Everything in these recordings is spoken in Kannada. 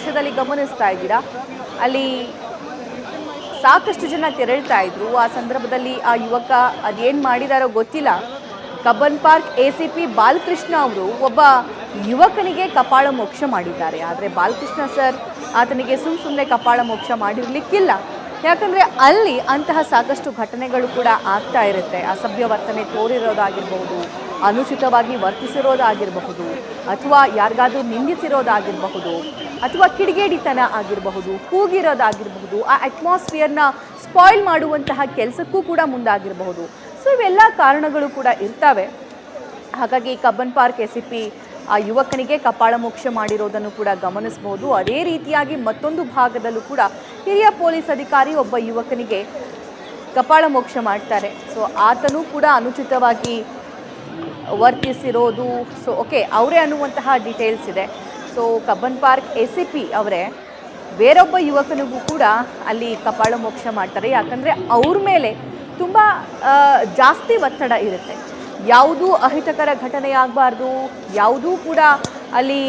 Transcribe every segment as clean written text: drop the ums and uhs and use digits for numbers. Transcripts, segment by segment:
ದೃಶ್ಯದಲ್ಲಿ ಗಮನಿಸ್ತಾ ಇದ್ದೀರಾ, ಅಲ್ಲಿ ಸಾಕಷ್ಟು ಜನ ತೆರಳ್ತಾ ಇದ್ರು. ಆ ಸಂದರ್ಭದಲ್ಲಿ ಆ ಯುವಕ ಅದೇನು ಮಾಡಿದಾರೋ ಗೊತ್ತಿಲ್ಲ, ಕಬ್ಬನ್ ಪಾರ್ಕ್ ACP ಬಾಲಕೃಷ್ಣ ಅವರು ಒಬ್ಬ ಯುವಕನಿಗೆ ಕಪಾಳ ಮೋಕ್ಷ ಮಾಡಿದ್ದಾರೆ. ಆದರೆ ಬಾಲಕೃಷ್ಣ ಸರ್ ಆತನಿಗೆ ಸುಮ್ಮನೆ ಕಪಾಳ ಮೋಕ್ಷ ಮಾಡಿರಲಿಕ್ಕಿಲ್ಲ. ಯಾಕಂದರೆ ಅಲ್ಲಿ ಅಂತಹ ಸಾಕಷ್ಟು ಘಟನೆಗಳು ಕೂಡ ಆಗ್ತಾ ಇರುತ್ತೆ. ಅಸಭ್ಯ ವರ್ತನೆ ತೋರಿರೋದಾಗಿರಬಹುದು, ಅನುಚಿತವಾಗಿ ವರ್ತಿಸಿರೋದಾಗಿರಬಹುದು, ಅಥವಾ ಯಾರಿಗಾದ್ರೂ ನಿಂದಿಸಿರೋದಾಗಿರಬಹುದು, ಅಥವಾ ಕಿಡಿಗೇಡಿತನ ಆಗಿರಬಹುದು, ಕೂಗಿರೋದಾಗಿರಬಹುದು, ಆ ಅಟ್ಮಾಸ್ಫಿಯರ್ನ ಸ್ಪಾಯ್ಲ್ ಮಾಡುವಂತಹ ಕೆಲಸಕ್ಕೂ ಕೂಡ ಮುಂದಾಗಿರಬಹುದು. ಸೊ ಇವೆಲ್ಲ ಕಾರಣಗಳು ಕೂಡ ಇರ್ತವೆ. ಹಾಗಾಗಿ ಕಬ್ಬನ್ ಪಾರ್ಕ್ ACP ಆ ಯುವಕನಿಗೆ ಕಪಾಳ ಮೋಕ್ಷ ಮಾಡಿರೋದನ್ನು ಕೂಡ ಗಮನಿಸಬಹುದು. ಅದೇ ರೀತಿಯಾಗಿ ಮತ್ತೊಂದು ಭಾಗದಲ್ಲೂ ಕೂಡ ಹಿರಿಯ ಪೊಲೀಸ್ ಅಧಿಕಾರಿ ಒಬ್ಬ ಯುವಕನಿಗೆ ಕಪಾಳ ಮೋಕ್ಷ ಮಾಡ್ತಾರೆ. ಸೊ ಆತನೂ ಕೂಡ ಅನುಚಿತವಾಗಿ ವರ್ತಿಸಿರೋದು, ಸೊ ಓಕೆ ಅವರೇ ಅನ್ನುವಂತಹ ಡೀಟೇಲ್ಸ್ ಇದೆ. ಸೊ ಕಬ್ಬನ್ ಪಾರ್ಕ್ ACP ಅವರೇ ಬೇರೊಬ್ಬ ಯುವಕನಿಗೂ ಕೂಡ ಅಲ್ಲಿ ಕಪಾಳ ಮೋಕ್ಷ ಮಾಡ್ತಾರೆ. ಯಾಕಂದರೆ ಅವ್ರ ಮೇಲೆ ತುಂಬ ಜಾಸ್ತಿ ಒತ್ತಡ ಇರುತ್ತೆ. ಯಾವುದೂ ಅಹಿತಕರ ಘಟನೆ ಆಗಬಾರ್ದು, ಯಾವುದೂ ಕೂಡ ಅಲ್ಲಿ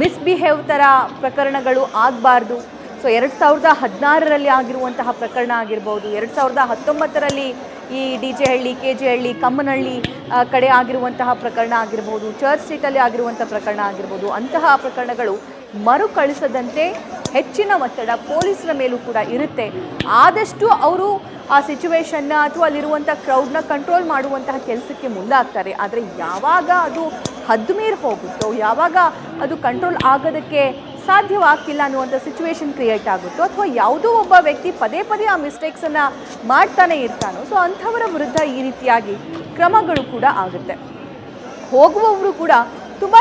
ಮಿಸ್ಬಿಹೇವ್ ಥರ ಪ್ರಕರಣಗಳು ಆಗಬಾರ್ದು. ಸೊ 2016ರಲ್ಲಿ ಆಗಿರುವಂತಹ ಪ್ರಕರಣ ಆಗಿರ್ಬೋದು, 2019ರಲ್ಲಿ ಈ DJ ಹಳ್ಳಿ, KJ ಹಳ್ಳಿ, ಕಮ್ಮನಹಳ್ಳಿ ಕಡೆ ಆಗಿರುವಂತಹ ಪ್ರಕರಣ ಆಗಿರ್ಬೋದು, ಚರ್ಚ್ ಸ್ಟ್ರೀಟಲ್ಲಿ ಆಗಿರುವಂಥ ಪ್ರಕರಣ ಆಗಿರ್ಬೋದು, ಅಂತಹ ಪ್ರಕರಣಗಳು ಮರುಕಳಿಸದಂತೆ ಹೆಚ್ಚಿನ ಒತ್ತಡ ಪೊಲೀಸರ ಮೇಲೂ ಕೂಡ ಇರುತ್ತೆ. ಆದಷ್ಟು ಅವರು ಆ ಸಿಚುವೇಶನ್ನ ಅಥವಾ ಅಲ್ಲಿರುವಂಥ ಕ್ರೌಡ್ನ ಕಂಟ್ರೋಲ್ ಮಾಡುವಂತಹ ಕೆಲಸಕ್ಕೆ ಮುಂದಾಗ್ತಾರೆ. ಆದರೆ ಯಾವಾಗ ಅದು ಹದ್ದು ಮೀರಿ ಹೋಗುತ್ತೋ, ಯಾವಾಗ ಅದು ಕಂಟ್ರೋಲ್ ಆಗೋದಕ್ಕೆ ಸಾಧ್ಯವಾಗ್ತಿಲ್ಲ ಅನ್ನುವಂಥ ಸಿಚುವೇಶನ್ ಕ್ರಿಯೇಟ್ ಆಗುತ್ತೋ, ಅಥವಾ ಯಾವುದೋ ಒಬ್ಬ ವ್ಯಕ್ತಿ ಪದೇ ಪದೇ ಆ ಮಿಸ್ಟೇಕ್ಸನ್ನು ಮಾಡ್ತಾನೆ ಇರ್ತಾನೋ, ಸೊ ಅಂಥವರ ವಿರುದ್ಧ ಈ ರೀತಿಯಾಗಿ ಕ್ರಮಗಳು ಕೂಡ ಆಗುತ್ತೆ. ಹೋಗುವವರು ಕೂಡ ತುಂಬಾ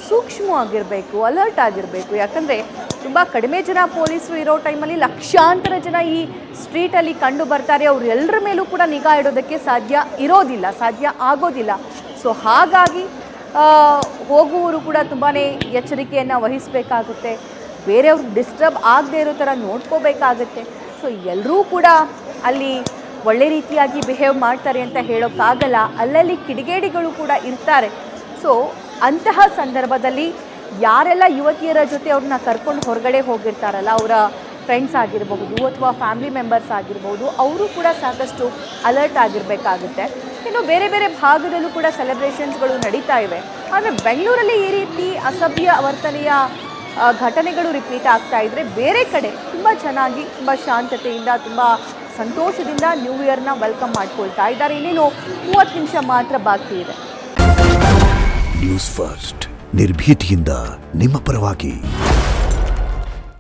ಸೂಕ್ಷ್ಮವಾಗಿರಬೇಕು, ಅಲರ್ಟ್ ಆಗಿರಬೇಕು. ಯಾಕಂದರೆ ತುಂಬ ಕಡಿಮೆ ಜನ ಪೊಲೀಸರು ಇರೋ ಟೈಮಲ್ಲಿ ಲಕ್ಷಾಂತರ ಜನ ಈ ಸ್ಟ್ರೀಟಲ್ಲಿ ಕಂಡು ಬರ್ತಾರೆ. ಅವರೆಲ್ಲರ ಮೇಲೂ ಕೂಡ ನಿಗಾ ಇಡೋದಕ್ಕೆ ಸಾಧ್ಯ ಆಗೋದಿಲ್ಲ. ಸೊ ಹಾಗಾಗಿ ಹೋಗುವವರು ಕೂಡ ತುಂಬಾ ಎಚ್ಚರಿಕೆಯನ್ನು ವಹಿಸಬೇಕಾಗುತ್ತೆ. ಬೇರೆಯವ್ರಿಗೆ ಡಿಸ್ಟರ್ಬ್ ಆಗದೆ ಇರೋ ಥರ ನೋಡ್ಕೋಬೇಕಾಗುತ್ತೆ. ಸೊ ಎಲ್ಲರೂ ಕೂಡ ಅಲ್ಲಿ ಒಳ್ಳೆ ರೀತಿಯಾಗಿ ಬಿಹೇವ್ ಮಾಡ್ತಾರೆ ಅಂತ ಹೇಳೋಕ್ಕಾಗಲ್ಲ. ಅಲ್ಲಲ್ಲಿ ಕಿಡಿಗೇಡಿಗಳು ಕೂಡ ಇರ್ತಾರೆ. ಸೊ ಅಂತಹ ಸಂದರ್ಭದಲ್ಲಿ ಯಾರೆಲ್ಲ ಯುವತಿಯರ ಜೊತೆ ಅವ್ರನ್ನ ಕರ್ಕೊಂಡು ಹೊರಗಡೆ ಹೋಗಿರ್ತಾರಲ್ಲ, ಅವರ ಫ್ರೆಂಡ್ಸ್ ಆಗಿರಬಹುದು ಅಥವಾ ಫ್ಯಾಮಿಲಿ ಮೆಂಬರ್ಸ್ ಆಗಿರ್ಬೋದು, ಅವರು ಕೂಡ ಸಾಕಷ್ಟು ಅಲರ್ಟ್ ಆಗಿರಬೇಕಾಗುತ್ತೆ. ಇನ್ನು ಬೇರೆ ಬೇರೆ ಭಾಗದಲ್ಲೂ ಕೂಡ ಸೆಲೆಬ್ರೇಷನ್ಸ್ಗಳು ನಡೀತಾ ಇವೆ. ಆದರೆ ಬೆಂಗಳೂರಲ್ಲಿ ಈ ರೀತಿ ಅಸಭ್ಯ ವರ್ತನೆಯ ಘಟನೆಗಳು ರಿಪೀಟ್ ಆಗ್ತಾ ಇದ್ದರೆ, ಬೇರೆ ಕಡೆ ತುಂಬ ಚೆನ್ನಾಗಿ, ತುಂಬ ಶಾಂತತೆಯಿಂದ, ತುಂಬ ಸಂತೋಷದಿಂದ ನ್ಯೂ ಇಯರ್ನ ವೆಲ್ಕಮ್ ಮಾಡ್ಕೊಳ್ತಾ ಇದ್ದಾರೆ. ಇನ್ನೇನು 30 ನಿಮಿಷ ಮಾತ್ರ ಬಾಕಿ ಇದೆ. ನ್ಯೂಸ್ ಫಸ್ಟ್, ನಿರ್ಭೀತಿಯಿಂದ ನಿಮ್ಮ ಪರವಾಗಿ.